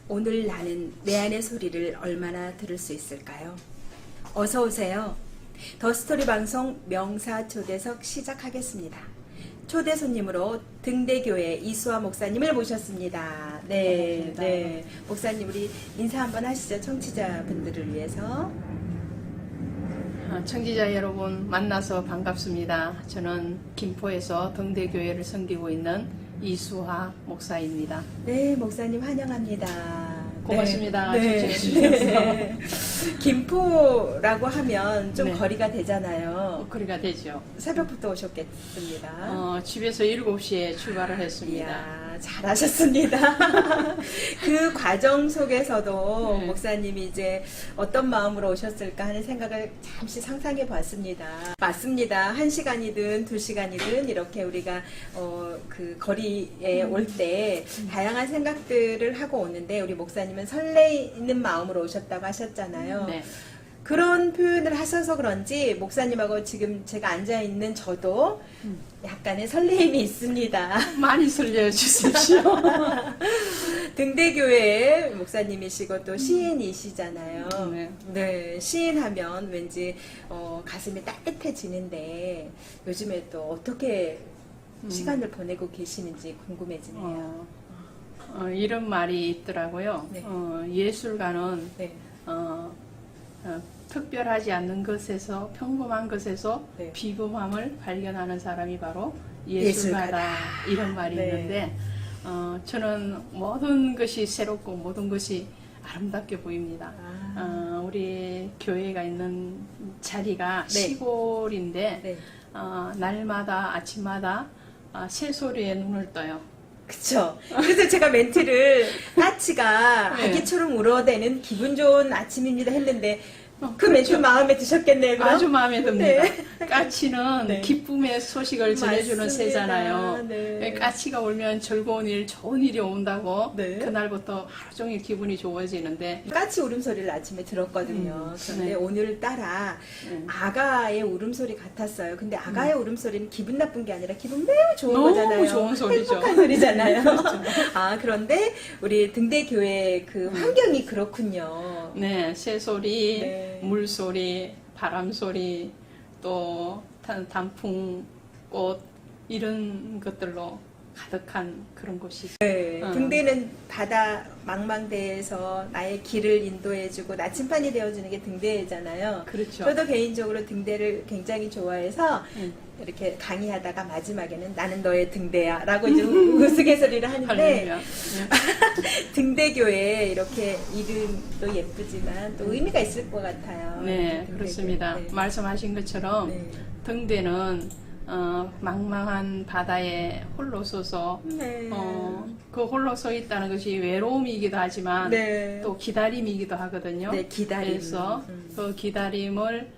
오늘 나는 내 안의 소리를 얼마나 들을 수 있을까요? 어서 오세요. 더스토리 방송 명사 초대석 시작하겠습니다. 초대 손님으로 등대교회 이수아 목사님을 모셨습니다. 네. 목사님 우리 인사 한번 하시죠. 청취자분들을 위해서. 청취자 여러분 만나서 반갑습니다. 저는 김포에서 등대교회를 섬기고 있는 이수아 목사입니다. 네, 목사님 환영합니다. 고맙습니다. 네. 네. 김포라고 하면 좀 네. 거리가 되잖아요. 거리가 되죠. 새벽부터 오셨겠습니다. 집에서 7시에 출발을 했습니다. 이야, 잘하셨습니다. 그 과정 속에서도 네. 목사님이 이제 어떤 마음으로 오셨을까 하는 생각을 잠시 상상해 봤습니다. 맞습니다. 1시간이든 2시간이든 이렇게 우리가 그 거리에 올 때 다양한 생각들을 하고 오는데 우리 목사님은 설레이는 마음으로 오셨다고 하셨잖아요. 네. 그런 표현을 하셔서 그런지 목사님하고 지금 제가 앉아있는 저도 약간의 설레임이 있습니다. 많이 설레주십시오. 등대교회 목사님이시고 또 시인이시잖아요. 네. 네, 시인하면 왠지 가슴이 따뜻해지는데 요즘에 또 어떻게 시간을 보내고 계시는지 궁금해지네요. 이런 말이 있더라고요. 네. 예술가는 네. 특별하지 않는 것에서 평범한 것에서 네. 비범함을 발견하는 사람이 바로 예술가다. 예술가다 이런 말이 네. 있는데 저는 모든 것이 새롭고 모든 것이 아름답게 보입니다. 우리 교회가 있는 자리가 네. 시골인데 네. 날마다 아침마다 새소리에 눈을 떠요. 그쵸. 그래서 제가 멘트를 까치가 네. 아기처럼 울어대는 기분 좋은 아침입니다 했는데 그 멘트 마음에 드셨겠네요. 그럼? 아주 마음에 듭니다. 네. 까치는 네. 기쁨의 소식을 전해주는 맞습니다. 새잖아요. 네. 까치가 울면 즐거운 일, 좋은 일이 온다고 네. 그날부터 하루 종일 기분이 좋아지는데 까치 울음소리를 아침에 들었거든요. 그런데 네. 오늘따라 네. 아가의 울음소리 같았어요. 근데 아가의 울음소리는 기분 나쁜 게 아니라 기분 매우 좋은 너무 거잖아요. 좋은 소리죠. 행복한 소리잖아요. 그런데 우리 등대교회 그 환경이 그렇군요. 네, 새소리, 네. 물소리, 바람소리, 또 단풍, 꽃 이런 것들로 가득한 그런 곳이 네, 등대는 바다 망망대해에서 나의 길을 인도해주고 나침반이 되어주는 게 등대잖아요. 그렇죠. 저도 개인적으로 등대를 굉장히 좋아해서 네. 이렇게 강의하다가 마지막에는 나는 너의 등대야 라고 이제 우스갯소리를 하는데 할렐루야. 등대교회 이렇게 이름도 예쁘지만 또 의미가 있을 것 같아요. 네, 등대교회. 그렇습니다. 네. 말씀하신 것처럼 네. 등대는 망망한 바다에 홀로 서서 네. 그 홀로 서 있다는 것이 외로움이기도 하지만 네. 또 기다림이기도 하거든요. 네, 기다림. 그래서 그 기다림을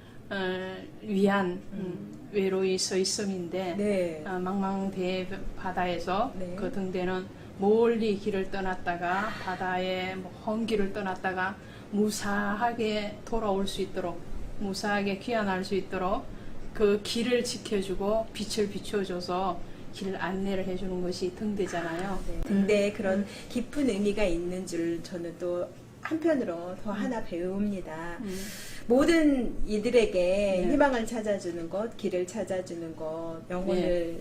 위한 외로이 서 있음인데 네. 망망대 바다에서 네. 그 등대는 멀리 길을 떠났다가 바다에 먼 길을 떠났다가 무사하게 돌아올 수 있도록 무사하게 귀환할 수 있도록 그 길을 지켜주고 빛을 비춰줘서 길 안내를 해주는 것이 등대잖아요. 네. 등대에 그런 깊은 의미가 있는 줄 저는 또 한편으로 더 하나 배웁니다. 모든 이들에게 네. 희망을 찾아주는 것, 길을 찾아주는 것, 영혼을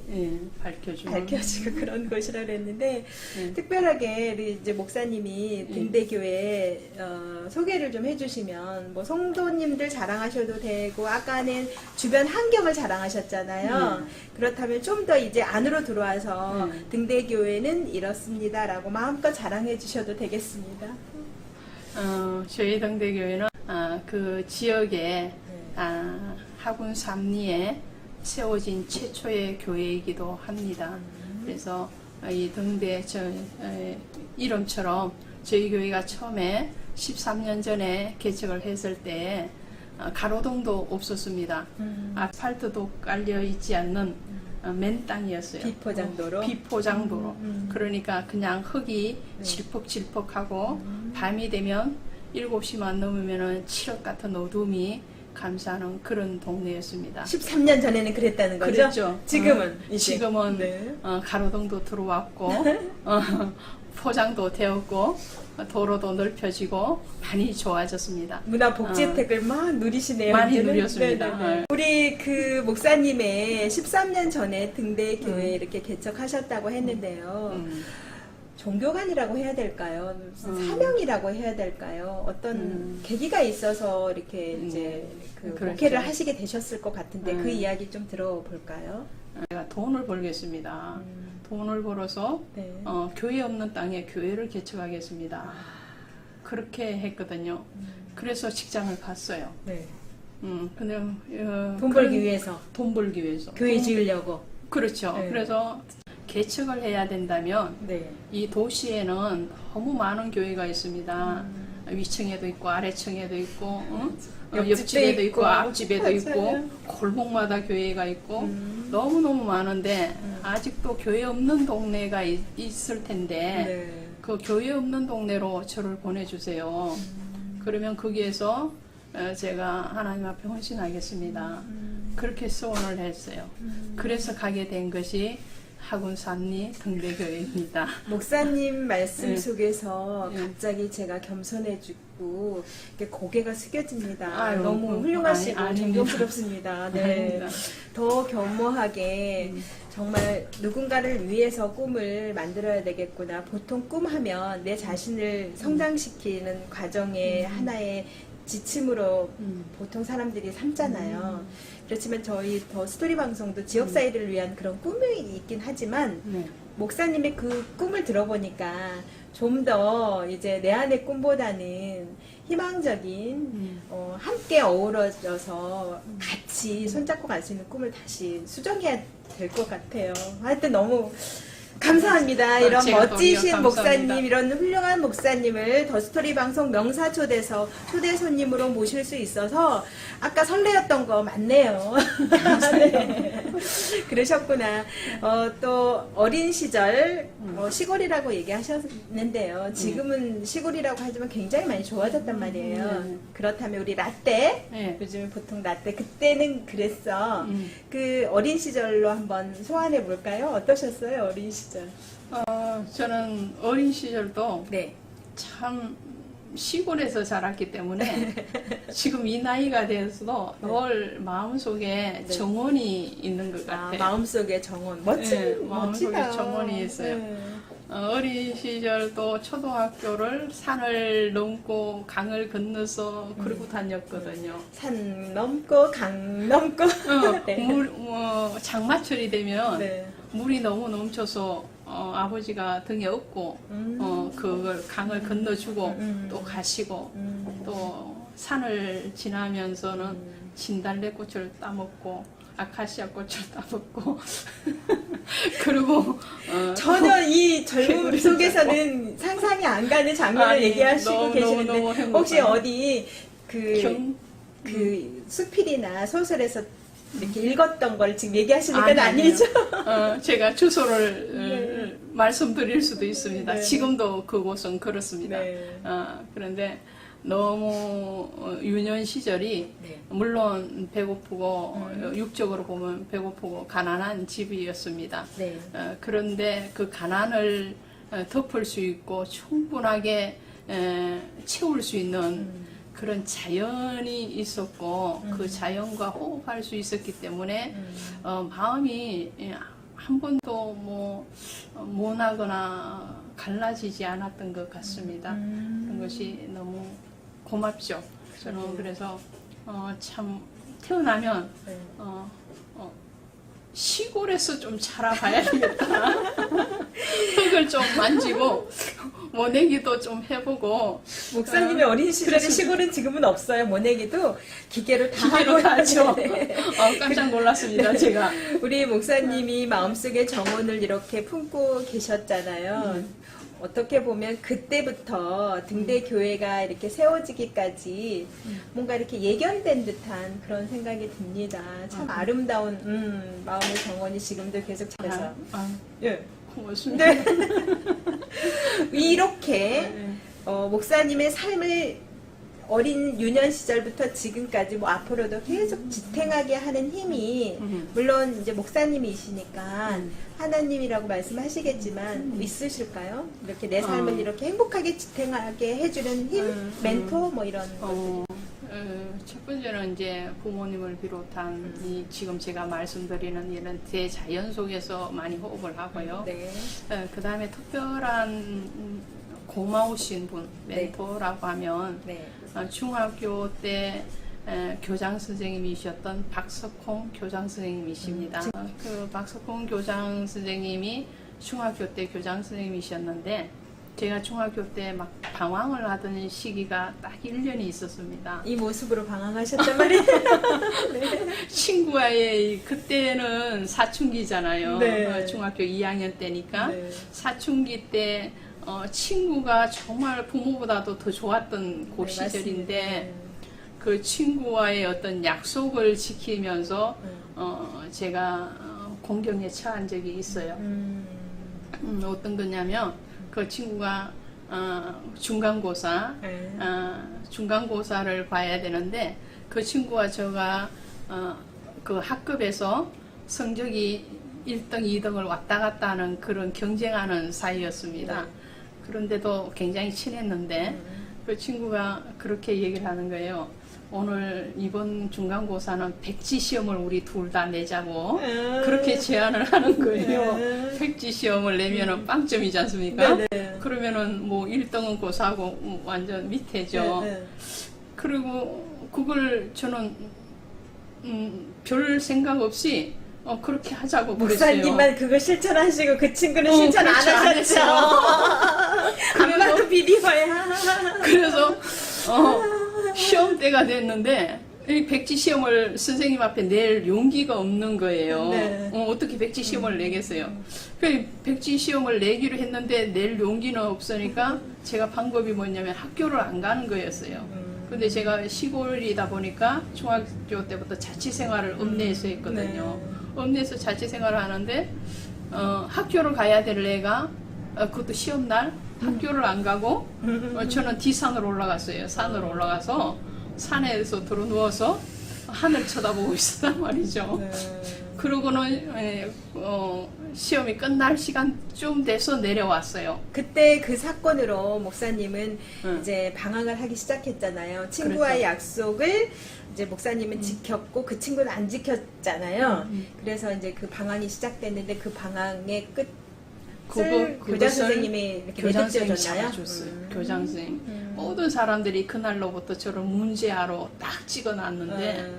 밝혀주는 밝혀주고 그런 것이라 그랬는데 네. 특별하게 우리 이제 목사님이 등대교회 소개를 좀 해주시면 뭐 성도님들 자랑하셔도 되고 아까는 주변 환경을 자랑하셨잖아요. 그렇다면 좀 더 이제 안으로 들어와서 등대교회는 이렇습니다라고 마음껏 자랑해 주셔도 되겠습니다. 저희 등대교회는 그 지역에 하군 삼리에 세워진 최초의 교회이기도 합니다. 그래서 이 등대 이름처럼 저희 교회가 처음에 13년 전에 개척을 했을 때 가로등도 없었습니다. 아스팔트도 깔려 있지 않는 맨 땅이었어요. 비포장도로? 비포장도로. 그러니까 그냥 흙이 질퍽질퍽하고 밤이 되면 7시만 넘으면은 칠흑 같은 어둠이 감싸는 그런 동네였습니다. 13년 전에는 그랬다는 거죠? 그랬죠. 지금은? 이제. 지금은 네. 가로등도 들어왔고 포장도 되었고 도로도 넓혀지고 많이 좋아졌습니다. 문화복지 혜택을 막 누리시네요. 많이 이제는. 누렸습니다. 네네네. 우리 그 목사님의 13년 전에 등대 교회 이렇게 개척하셨다고 했는데요. 종교관이라고 해야 될까요? 사명이라고 해야 될까요? 어떤 계기가 있어서 이렇게 이제 그 그렇죠. 목회를 하시게 되셨을 것 같은데 그 이야기 좀 들어볼까요? 제가 돈을 벌겠습니다. 돈을 벌어서 네. 교회 없는 땅에 교회를 개척하겠습니다. 그렇게 했거든요. 그래서 직장을 갔어요. 네. 근데 돈 벌기 위해서. 돈 벌기 위해서. 교회 지으려고. 그렇죠. 네. 그래서 개척을 해야 된다면 네. 이 도시에는 너무 많은 교회가 있습니다. 위층에도 있고 아래층에도 있고 옆집에도 있고 앞집에도 맞아요. 있고 골목마다 교회가 있고 너무너무 많은데 아직도 교회 없는 동네가 있을 텐데 네. 그 교회 없는 동네로 저를 보내주세요. 그러면 거기에서 제가 하나님 앞에 헌신하겠습니다. 그렇게 소원을 했어요. 그래서 가게 된 것이 하군산리 등대교회입니다. 목사님 말씀 네. 속에서 네. 갑자기 제가 겸손해지고 이렇게 고개가 숙여집니다. 아유, 너무 훌륭하시고 아닙니다. 존경스럽습니다. 네. 아닙니다. 더 겸허하게 정말 누군가를 위해서 꿈을 만들어야 되겠구나. 보통 꿈하면 내 자신을 성장시키는 과정의 하나의 지침으로 보통 사람들이 삼잖아요. 그렇지만 저희 더 스토리 방송도 지역사회를 위한 그런 꿈이 있긴 하지만 네. 목사님의 그 꿈을 들어보니까 좀 더 이제 내 안의 꿈보다는 희망적인 함께 어우러져서 같이 손잡고 갈 수 있는 꿈을 다시 수정해야 될 것 같아요. 하여튼 너무 감사합니다. 이런 제가 멋지신 더욱더 목사님, 감사합니다. 이런 훌륭한 목사님을 더스토리 방송 명사초대서 초대 손님으로 모실 수 있어서 아까 설레었던 거 맞네요. 네. 그러셨구나. 또 어린 시절 시골이라고 얘기하셨는데요. 지금은 시골이라고 하지만 굉장히 많이 좋아졌단 말이에요. 그렇다면 우리 라떼, 네. 요즘은 보통 라떼, 그때는 그랬어. 그 어린 시절로 한번 소환해 볼까요? 어떠셨어요, 어린 시절? 저는 어린 시절도 네. 참 시골에서 자랐기 때문에 지금 이 나이가 돼서도 늘 마음속에 네. 정원이 있는 것 같아요. 마음속에 정원. 멋진, 네, 마음속에 멋지다. 정원이 있어요. 네. 어린 시절도 초등학교를 산을 넘고 강을 건너서 그러고 다녔거든요. 산 넘고 강 넘고. 네. 장마철이 되면 네. 물이 너무 넘쳐서 아버지가 등에 업고 그걸 강을 건너주고 또 가시고 또 산을 지나면서는 진달래꽃을 따먹고 아카시아 꽃을 따먹고 그리고 전혀 이 젊음 속에서는 상상이 안 가는 장면을 아니, 얘기하시고 너무, 계시는데 너무 행복한. 혹시 어디 그 경, 수필이나 소설에서 이렇게 읽었던 걸 지금 얘기하시는 건 아니에요. 아니죠? 제가 주소를 말씀드릴 수도 있습니다. 네. 지금도 그곳은 그렇습니다. 네. 그런데 너무 유년 시절이 네. 물론 배고프고 육적으로 보면 배고프고 가난한 집이었습니다. 네. 그런데 그 가난을 덮을 수 있고 충분하게 채울 수 있는 그런 자연이 있었고 그 자연과 호흡할 수 있었기 때문에 마음이 한 번도 뭐 모나거나 갈라지지 않았던 것 같습니다. 그런 것이 너무 고맙죠. 저는 그래서 참 태어나면 네. 시골에서 좀 자라봐야 되겠다. 흙을 좀 만지고 모내기도 좀 해보고 목사님의 어린 시절의 시골은 지금은 없어요. 모내기도 기계로 다 기계로 하고 다 하죠. 네. 깜짝 놀랐습니다. 제가 우리 목사님이 마음속에 정원을 이렇게 품고 계셨잖아요. 어떻게 보면 그때부터 등대 교회가 이렇게 세워지기까지 뭔가 이렇게 예견된 듯한 그런 생각이 듭니다. 참 아름다운 마음의 정원이 지금도 계속 자라서 예. 고맙습니다. 네. 이렇게 목사님의 삶을 어린 유년 시절부터 지금까지 뭐 앞으로도 계속 지탱하게 하는 힘이 물론 이제 목사님이시니까 하나님이라고 말씀하시겠지만 있으실까요? 이렇게 내 삶을 이렇게 행복하게 지탱하게 해주는 힘, 멘토 뭐 이런 것들이. 첫 번째는 이제 부모님을 비롯한 이 지금 제가 말씀드리는 이런 대자연 속에서 많이 호흡을 하고요. 네. 그 다음에 특별한 고마우신 분, 네. 멘토라고 하면 네. 중학교 때 교장 선생님이셨던 박석홍 교장 선생님이십니다. 그 박석홍 교장 선생님이 중학교 때 교장 선생님이셨는데 제가 중학교 때 막 방황을 하던 시기가 딱 1년이 있었습니다. 이 모습으로 방황하셨단 말이에요. 네. 친구와의 그때는 사춘기잖아요. 네. 중학교 2학년 때니까 네. 사춘기 때 친구가 정말 부모보다도 더 좋았던 그 네, 시절인데 맞습니다. 그 친구와의 어떤 약속을 지키면서 제가 공경에 처한 적이 있어요. 어떤 거냐면 그 친구가 중간고사 네. 중간고사를 봐야 되는데 그 친구와 제가 그 학급에서 성적이 1등, 2등을 왔다 갔다 하는 그런 경쟁하는 사이였습니다. 네. 그런데도 굉장히 친했는데 그 친구가 그렇게 얘기를 하는 거예요. 오늘 이번 중간고사는 백지 시험을 우리 둘 다 내자고 그렇게 제안을 하는 거예요. 백지 시험을 내면은 빵점이지 않습니까? 네. 그러면은 뭐 1등은 고사하고 완전 밑에죠. 네. 그리고 그걸 저는 별 생각 없이 그렇게 하자고 그랬어요. 목사님만 그거 실천하시고 그 친구는 실천 안 그렇죠, 안 하셨죠. 안 봐도 비리버야. 그래서 시험 때가 됐는데 이 백지 시험을 선생님 앞에 낼 용기가 없는 거예요. 네. 어떻게 백지 시험을 내겠어요? 그 백지 시험을 내기로 했는데 낼 용기는 없으니까 제가 방법이 뭐냐면 학교를 안 가는 거였어요. 근데 제가 시골이다 보니까 중학교 때부터 자취생활을 읍내에서 했거든요. 읍내에서 자취생활을 하는데 학교를 가야 될 애가 그것도 시험날 학교를 안 가고 저는 D산으로 올라갔어요. 산으로 올라가서 산에서 들어 누워서 하늘 쳐다보고 있었단 말이죠. 그러고는 시험이 끝날 시간쯤 돼서 내려왔어요. 그때 그 사건으로 목사님은 응. 이제 방황을 하기 시작했잖아요. 친구와의 그렇죠. 약속을 이제 목사님은 지켰고 그 친구는 안 지켰잖아요. 그래서 이제 그 방황이 시작됐는데 그 방황의 끝 교장 그것을 선생님이 이렇게 교장 선생님이 매듭지어줬나요? 잡아줬어요. 교장 선생님. 모든 사람들이 그날로부터 저를 문제아로 딱 찍어놨는데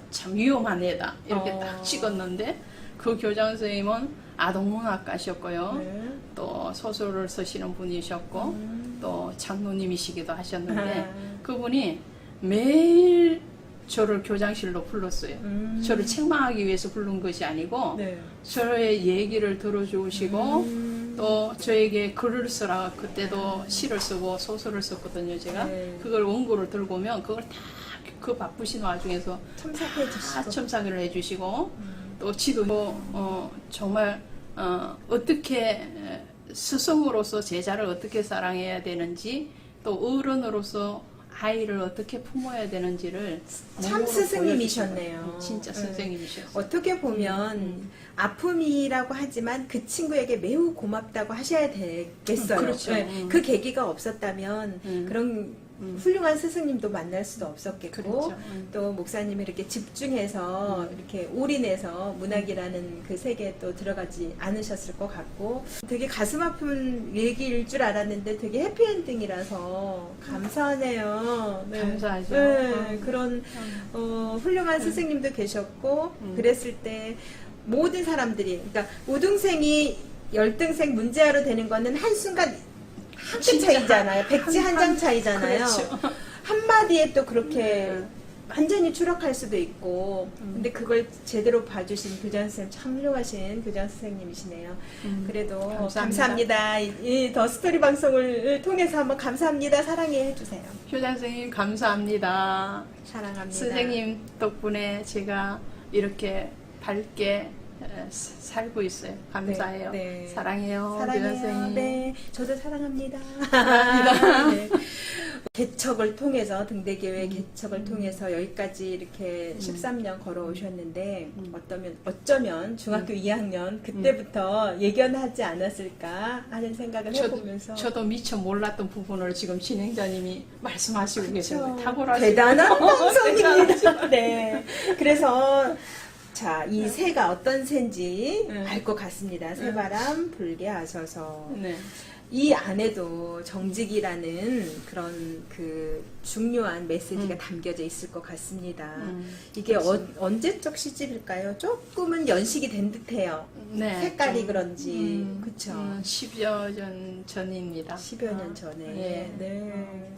참 위험한 애다 이렇게 딱 찍었는데 그 교장 선생님은 아동문학가셨고요. 또 소설을 쓰시는 분이셨고 또 장로님이시기도 하셨는데 그분이 매일 저를 교장실로 불렀어요. 저를 책망하기 위해서 부른 것이 아니고 네. 저의 얘기를 들어주시고 또 저에게 글을 쓰라. 그때도 시를 쓰고 소설을 썼거든요. 제가 네. 그걸 원고를 들고 오면 그걸 다 그 바쁘신 와중에서 첨삭해 다 주시고 첨삭을 해주시고 또 지도 정말 어떻게 스승으로서 제자를 어떻게 사랑해야 되는지 또 어른으로서 아이를 어떻게 품어야 되는지를 참 몸으로 스승님이셨네요. 보여주시고 진짜 네. 선생님이셨어요. 어떻게 보면 아픔이라고 하지만 그 친구에게 매우 고맙다고 하셔야 되겠어요. 그렇죠. 네, 그 계기가 없었다면 그런 훌륭한 스승님도 만날 수도 없었겠고 그렇죠. 또 목사님이 이렇게 집중해서 이렇게 올인해서 문학이라는 그 세계에 또 들어가지 않으셨을 것 같고 되게 가슴 아픈 얘기일 줄 알았는데 되게 해피엔딩이라서 감사하네요. 네. 감사하죠. 네, 그런 훌륭한 스승님도 계셨고 그랬을 때 모든 사람들이 그러니까 우등생이 열등생 문제아로 되는 거는 한순간 한 끗 차이잖아요. 백지 한 장 차이잖아요. 그렇죠. 한마디에 또 그렇게 완전히 추락할 수도 있고 근데 그걸 제대로 봐주신 교장 선생님 참 훌륭하신 교장 선생님이시네요. 그래도 감사합니다. 이 더 스토리 방송을 통해서 한번 감사합니다. 사랑해 해주세요. 교장 선생님 감사합니다. 사랑합니다. 선생님 덕분에 제가 이렇게 밝게 살고 있어요. 감사해요. 네, 네. 사랑해요. 교장 사랑해요. 선생님. 네, 저도 사랑합니다. 사랑합니다. 네. 개척을 통해서 등대교회 개척을 통해서 여기까지 이렇게 13년 걸어오셨는데 어쩌면 중학교 2학년 그때부터 예견하지 않았을까 하는 생각을 해보면서 저도 미처 몰랐던 부분을 지금 진행자님이 말씀하시고 계세요. 탁월하시고 대단한 방송입니다. 네. 그래서 자, 이 새가 어떤 새인지 알 것 같습니다. 새바람 불게 하셔서. 네. 이 안에도 정직이라는 그런 그 중요한 메시지가 담겨져 있을 것 같습니다. 이게 언제적 시집일까요? 조금은 연식이 된 듯해요. 네, 색깔이 그런지. 그쵸? 10여 년 전입니다. 10여 년 전에. 네. 네.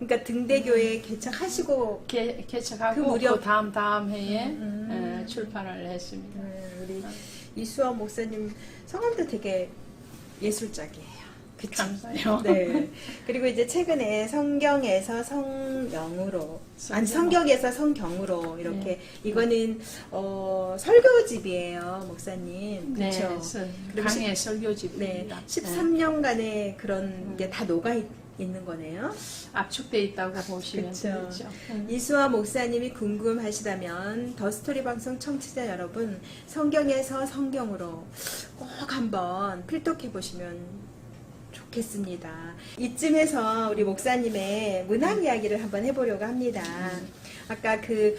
그러니까 등대교회 개척하시고 개척하고 그 무렵- 그 다음 해에 출판을 했습니다. 우리 이수원 목사님 성함도 되게 예술적이에요. 그쵸? 감사해요. 네. 그리고 이제 최근에 성경에서 성령으로, 아니 성경에서 성경으로 이렇게 이거는 설교집이에요, 목사님. 네, 그렇죠? 강의 네. 설교집입니다. 13년간의 그런 게 다 녹아 있는 거네요. 압축돼 있다고 보시면 그쵸. 되죠. 이수아 목사님이 궁금하시다면 더스토리 방송 청취자 여러분, 성경에서 성경으로 꼭 한번 필독해 보시면 좋겠습니다. 이쯤에서 우리 목사님의 문학 이야기를 한번 해보려고 합니다. 아까 그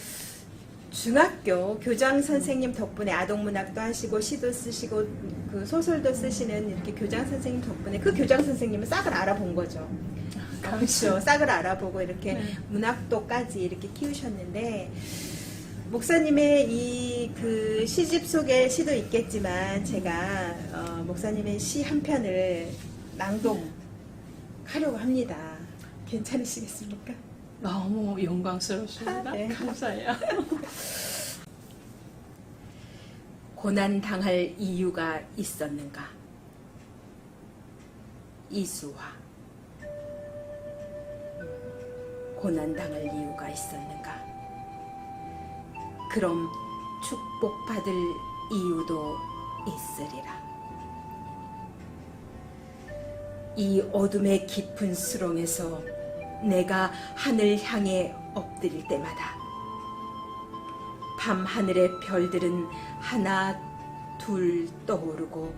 중학교 교장 선생님 덕분에 아동문학도 하시고 시도 쓰시고 그 소설도 쓰시는 이렇게 교장 선생님 덕분에 그 교장 선생님은 싹을 알아본 거죠. 그렇죠. 싹을 알아보고 이렇게 문학도까지 이렇게 키우셨는데 목사님의 이 그 시집 속에 시도 있겠지만 제가 목사님의 시 한 편을 낭독하려고 합니다. 괜찮으시겠습니까? 너무 영광스럽습니다. 네. 감사해요. 고난 당할 이유가 있었는가? 이수화. 고난 당할 이유가 있었는가? 그럼 축복받을 이유도 있으리라. 이 어둠의 깊은 수렁에서 내가 하늘 향해 엎드릴 때마다 밤 하늘의 별들은 하나 둘 떠오르고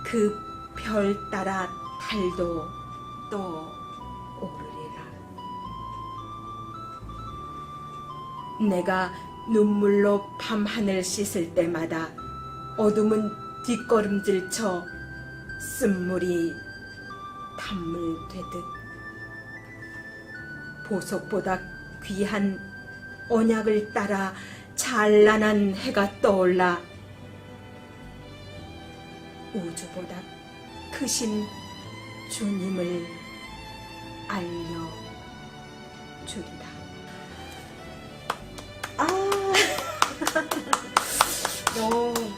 그 별 따라 달도 떠오르리라. 내가 눈물로 밤 하늘 씻을 때마다 어둠은 뒷걸음질 쳐 쓴물이 단물 되듯 보석보다 귀한 언약을 따라 찬란한 해가 떠올라 우주보다 크신 주님을 알려주리라.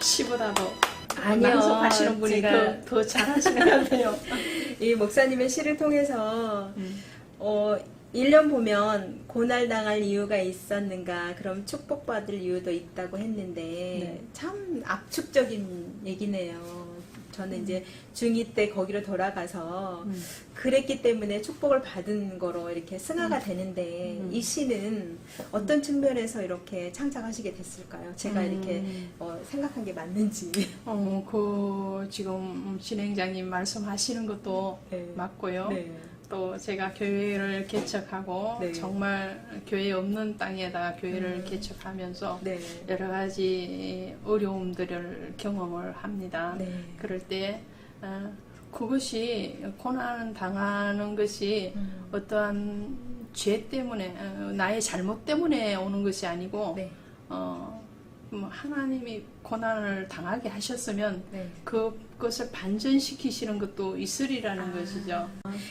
시보다도 아니요. 낭송하시는 분이 제가 더 잘하시는 것 같아요. 이 목사님의 시를 통해서 1년 보면 고난당할 이유가 있었는가, 그럼 축복받을 이유도 있다고 했는데 네. 참 압축적인 얘기네요. 저는 이제 중2 때 거기로 돌아가서 그랬기 때문에 축복을 받은 거로 이렇게 승화가 되는데 이 시는 어떤 측면에서 이렇게 창작하시게 됐을까요? 제가 이렇게 생각한 게 맞는지. 그 지금 진행자님 말씀하시는 것도 네. 맞고요. 네. 또 제가 교회를 개척하고 네. 정말 교회 없는 땅에다 교회를 개척하면서 네. 여러 가지 어려움들을 경험을 합니다. 네. 그럴 때 그것이 고난 당하는 것이 어떠한 죄 때문에 나의 잘못 때문에 오는 것이 아니고 네. 뭐 하나님이 고난을 당하게 하셨으면 네. 그것을 반전시키시는 것도 있으리라는 것이죠.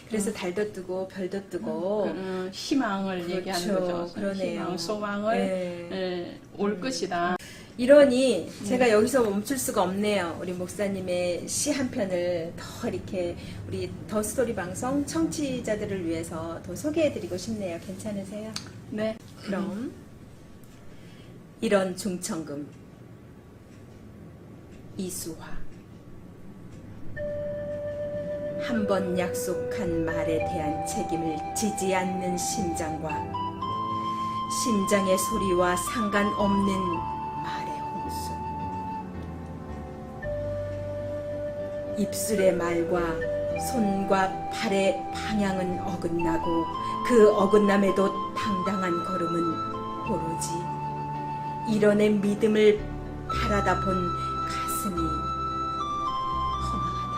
그래서 달도 뜨고 별도 뜨고 희망을 그렇죠. 얘기하는 거죠. 그러네요. 희망, 소망을 네. 올 것이다. 이러니 제가 여기서 멈출 수가 없네요. 우리 목사님의 시 한 편을 더 이렇게 우리 더 스토리 방송 청취자들을 위해서 더 소개해드리고 싶네요. 괜찮으세요? 네. 그럼 이런 중천금 이수화 한 번 약속한 말에 대한 책임을 지지 않는 심장과 심장의 소리와 상관없는 말의 홍수. 입술의 말과 손과 발의 방향은 어긋나고 그 어긋남에도 당당한 걸음은 오로지 이런의 믿음을 바라다 본 가슴이 허망하다.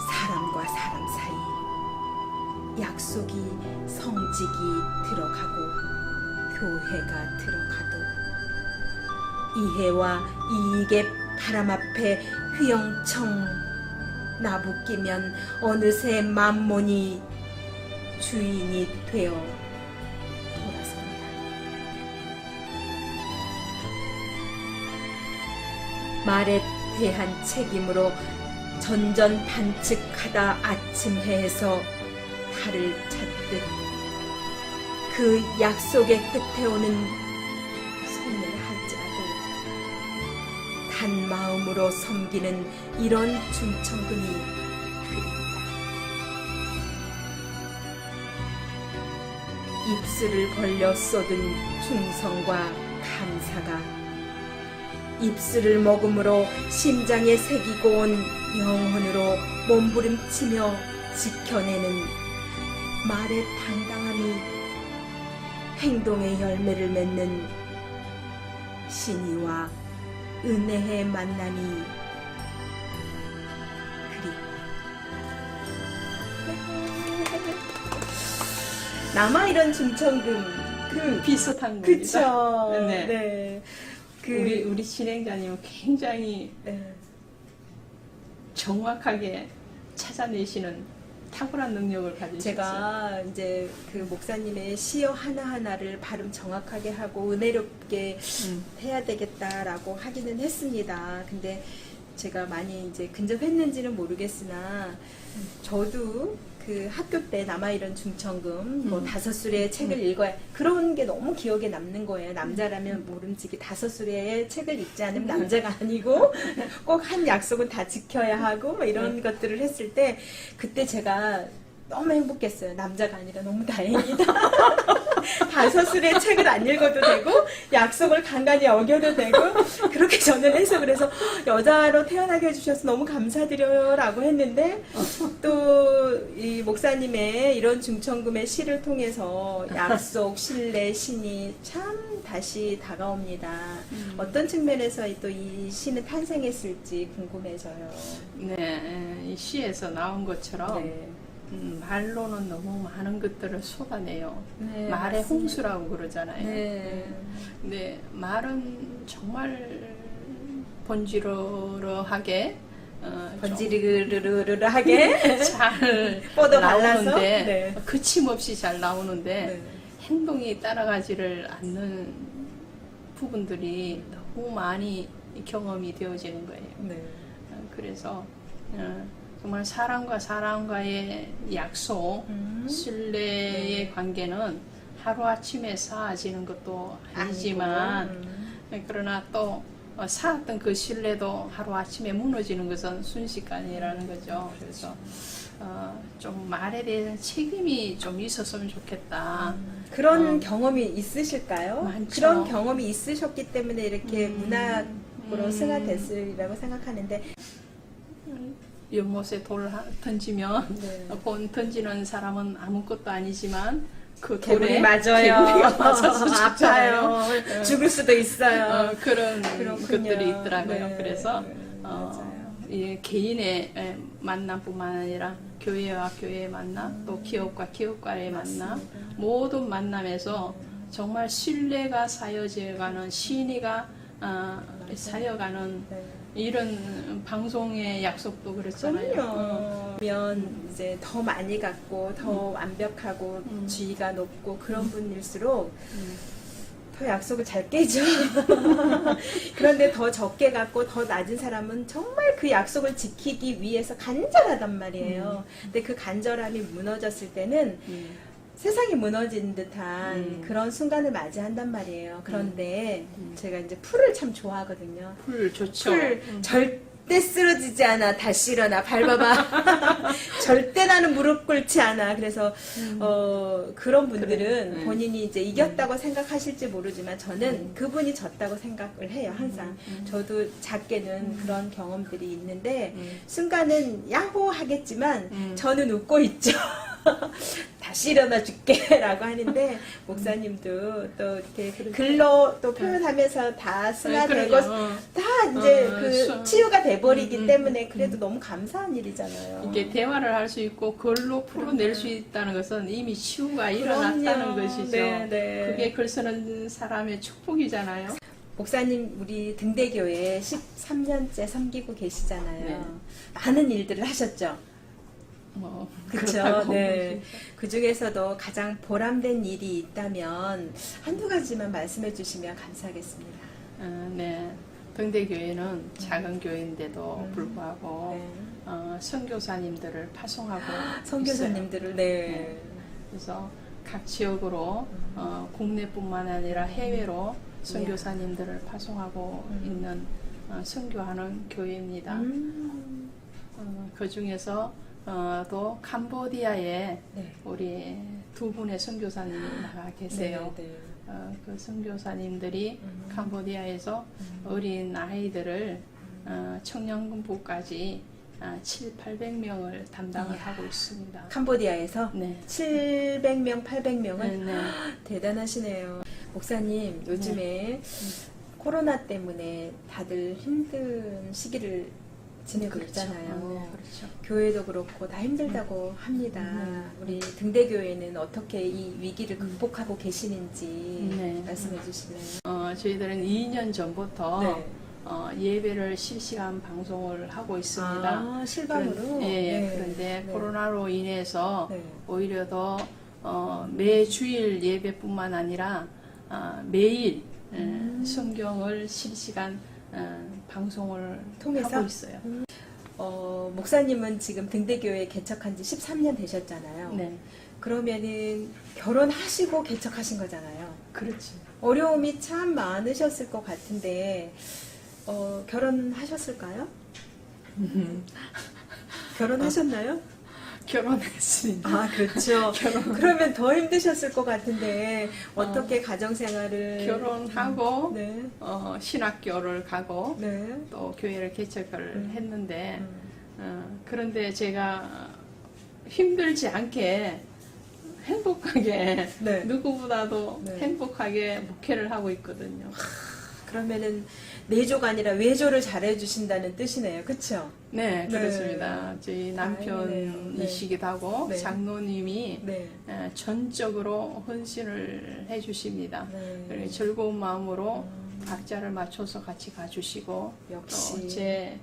사람과 사람 사이 약속이 성직이 들어가고 교회가 들어가도 이해와 이익의 바람 앞에 휘영청 나부끼면 어느새 만몬이 주인이 되어 돌아선다. 말에 대한 책임으로 전전반측하다 아침해에서 달을 찾듯 그 약속의 끝에 오는 손을 할지라도 단 마음으로 섬기는 이런 중천금이 그립다. 입술을 벌려 쏟은 충성과 감사가 입술을 먹음으로 심장에 새기고 온 영혼으로 몸부림치며 지켜내는 말의 당당함이 행동의 열매를 맺는 신의와 은혜의 만남이 남아 이런 중천금 비슷한 겁니다. 그쵸. 네. 네. 우리 진행자님은 굉장히 네. 정확하게 찾아내시는 탁월한 능력을 가지셨어요. 제가 이제 그 목사님의 시어 하나하나를 발음 정확하게 하고 은혜롭게 해야 되겠다라고 하기는 했습니다. 근데 제가 많이 이제 근접했는지는 모르겠으나 저도 그 학교 때 남아이런 중천금 뭐 5수레의 책을 읽어야 그런 게 너무 기억에 남는 거예요. 남자라면 모름지기 5수레의 책을 읽지 않으면 남자가 아니고 꼭 한 약속은 다 지켜야 하고 뭐 이런 것들을 했을 때 그때 제가 너무 행복했어요. 남자가 아니라 너무 다행이다. 5수레의 책을 안 읽어도 되고 약속을 간간히 어겨도 되고 그렇게 저는 해서 그래서 여자로 태어나게 해주셔서 너무 감사드려요 라고 했는데 또 이 목사님의 이런 중천금의 시를 통해서 약속, 신뢰, 신이 참 다시 다가옵니다. 어떤 측면에서 또 이 시는 탄생했을지 궁금해져요. 네, 이 시에서 나온 것처럼 네. 말로는 너무 많은 것들을 쏟아내요. 네, 말의 맞습니다. 홍수라고 그러잖아요. 네. 근데 말은 정말 번지르르하게 번지르르르하게 잘 뻗어 발라서 나오는데 네. 거침없이 잘 나오는데 네. 행동이 따라가지를 않는 부분들이 너무 많이 경험이 되어지는 거예요. 네. 그래서 정말 사람과 사람과의 약속, 신뢰의 관계는 하루아침에 쌓아지는 것도 아니지만 아니고, 그러나 또 쌓았던 그 신뢰도 하루아침에 무너지는 것은 순식간이라는 거죠. 그래서 좀 말에 대한 책임이 좀 있었으면 좋겠다. 그런 경험이 있으실까요? 많죠. 그런 경험이 있으셨기 때문에 이렇게 문학으로 승화됐으리라고 생각하는데 연못에 돌을 던지면 네. 던지는 사람은 아무것도 아니지만 그 개구리 돌에 맞아요. 개구리가 맞아서 죽잖아요. 아파요. 죽을 수도 있어요. 그런 그렇군요. 것들이 있더라고요. 네. 그래서 맞아요. 이 개인의 만남뿐만 아니라 교회와 교회의 만남, 또 기업과 기업과의 만남, 맞습니다. 모든 만남에서 정말 신뢰가 쌓여져가는 신의가 쌓여가는 네. 이런 방송의 약속도 그렇잖아요. 그러면 이제 더 많이 갖고 더 완벽하고 지위가 높고 그런 분일수록 더 약속을 잘 깨죠. 그런데 더 적게 갖고 더 낮은 사람은 정말 그 약속을 지키기 위해서 간절하단 말이에요. 근데 그 간절함이 무너졌을 때는 세상이 무너진 듯한 그런 순간을 맞이한단 말이에요. 그런데 제가 이제 풀을 참 좋아하거든요. 풀 좋죠. 풀 절대 쓰러지지 않아. 다시 일어나. 밟아봐. 절대 나는 무릎 꿇지 않아. 그래서 그런 분들은 그래. 본인이 이제 이겼다고 생각하실지 모르지만 저는 그분이 졌다고 생각을 해요. 항상. 저도 작게는 그런 경험들이 있는데 순간은 야호 하겠지만 저는 웃고 있죠. 다시 일어나 줄게 라고 하는데 목사님도 또 이렇게 글로 또 표현하면서 다 승화되고 다 이제 그 치유가 돼버리기 때문에 그래도 너무 감사한 일이잖아요. 이게 대화를 할 수 있고 글로 풀어낼 수 있다는 것은 이미 치유가 일어났다는 그럼요. 것이죠. 네, 네. 그게 글 쓰는 사람의 축복이잖아요. 목사님 우리 등대교회 13년째 섬기고 계시잖아요. 네. 많은 일들을 하셨죠. 그렇죠. 그렇다고 네. 그 중에서도 가장 보람된 일이 있다면 한두 가지만 말씀해 주시면 감사하겠습니다. 네. 등대교회는 작은 교회인데도 불구하고 네. 선교사님들을 파송하고 선교사님들을 있어요. 네. 그래서 각 지역으로 국내뿐만 아니라 해외로 선교사님들을 파송하고 있는 선교하는 교회입니다. 그 중에서 또 캄보디아에 네. 우리 두 분의 선교사님이 나가 계세요. 네, 네. 그 선교사님들이 캄보디아에서 어린 아이들을 청년부까지 700~800명을 담당을 하고 있습니다. 캄보디아에서 네. 700명, 800명은 네, 네. 대단하시네요. 목사님, 요즘에 코로나 때문에 다들 힘든 시기를 지내고 그렇죠. 있잖아요. 그렇죠. 교회도 그렇고 다 힘들다고 합니다. 우리 등대교회는 어떻게 이 위기를 극복하고 계시는지 네. 말씀해 주실래요? 저희들은 2년 전부터 네. 예배를 실시간 방송을 하고 있습니다. 아, 실감으로? 네. 그런데 네. 코로나로 인해서 네. 오히려 더 매주일 예배뿐만 아니라 매일 성경을 실시간 방송을 통해서? 하고 있어요. 목사님은 지금 등대교회 개척한 지 13년 되셨잖아요. 네, 그러면은 결혼하시고 개척하신 거잖아요. 그렇지. 어려움이 참 많으셨을 것 같은데 결혼하셨을까요? 결혼하셨나요? 결혼했습니다. 아, 그렇죠. 그러면 더 힘드셨을 것 같은데 어떻게 가정생활을 결혼하고 네. 신학교를 가고 네. 또 교회를 개척을 했는데 그런데 제가 힘들지 않게 행복하게 네. 누구보다도 네. 행복하게 목회를 하고 있거든요. 그러면은 내조가 아니라 외조를 잘해 주신다는 뜻이네요. 그렇죠? 네, 네. 그렇습니다. 저희 남편이시기도 하고 네. 장로님이 네. 전적으로 헌신을 해주십니다. 네. 그리고 즐거운 마음으로 박자를 맞춰서 같이 가주시고 역시. 또 제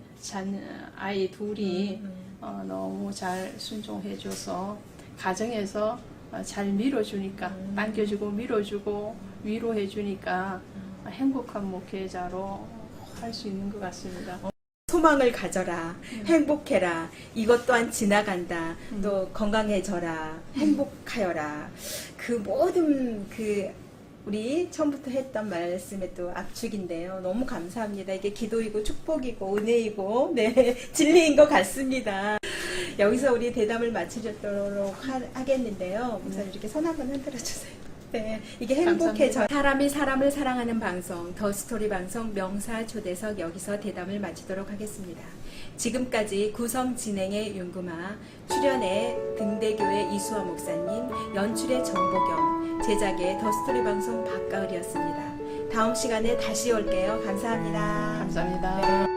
아이 둘이 너무 잘 순종해줘서 가정에서 잘 밀어주니까 당겨주고 밀어주고 위로해주니까 행복한 목회자로 할 수 있는 것 같습니다. 소망을 가져라, 행복해라, 이것 또한 지나간다, 또 건강해져라, 행복하여라. 그 모든 우리 처음부터 했던 말씀의 또 압축인데요. 너무 감사합니다. 이게 기도이고 축복이고 은혜이고 네 진리인 것 같습니다. 여기서 우리 대담을 마치도록 하겠는데요. 목사님 이렇게 손 한번 흔들어 주세요. 네, 이게 행복해져. 사람이 사람을 사랑하는 방송, 더 스토리 방송 명사 초대석 여기서 대담을 마치도록 하겠습니다. 지금까지 구성 진행의 윤구마, 출연의 등대교회 이수화 목사님, 연출의 정보경, 제작의 더 스토리 방송 박가을이었습니다. 다음 시간에 다시 올게요. 감사합니다. 감사합니다. 네.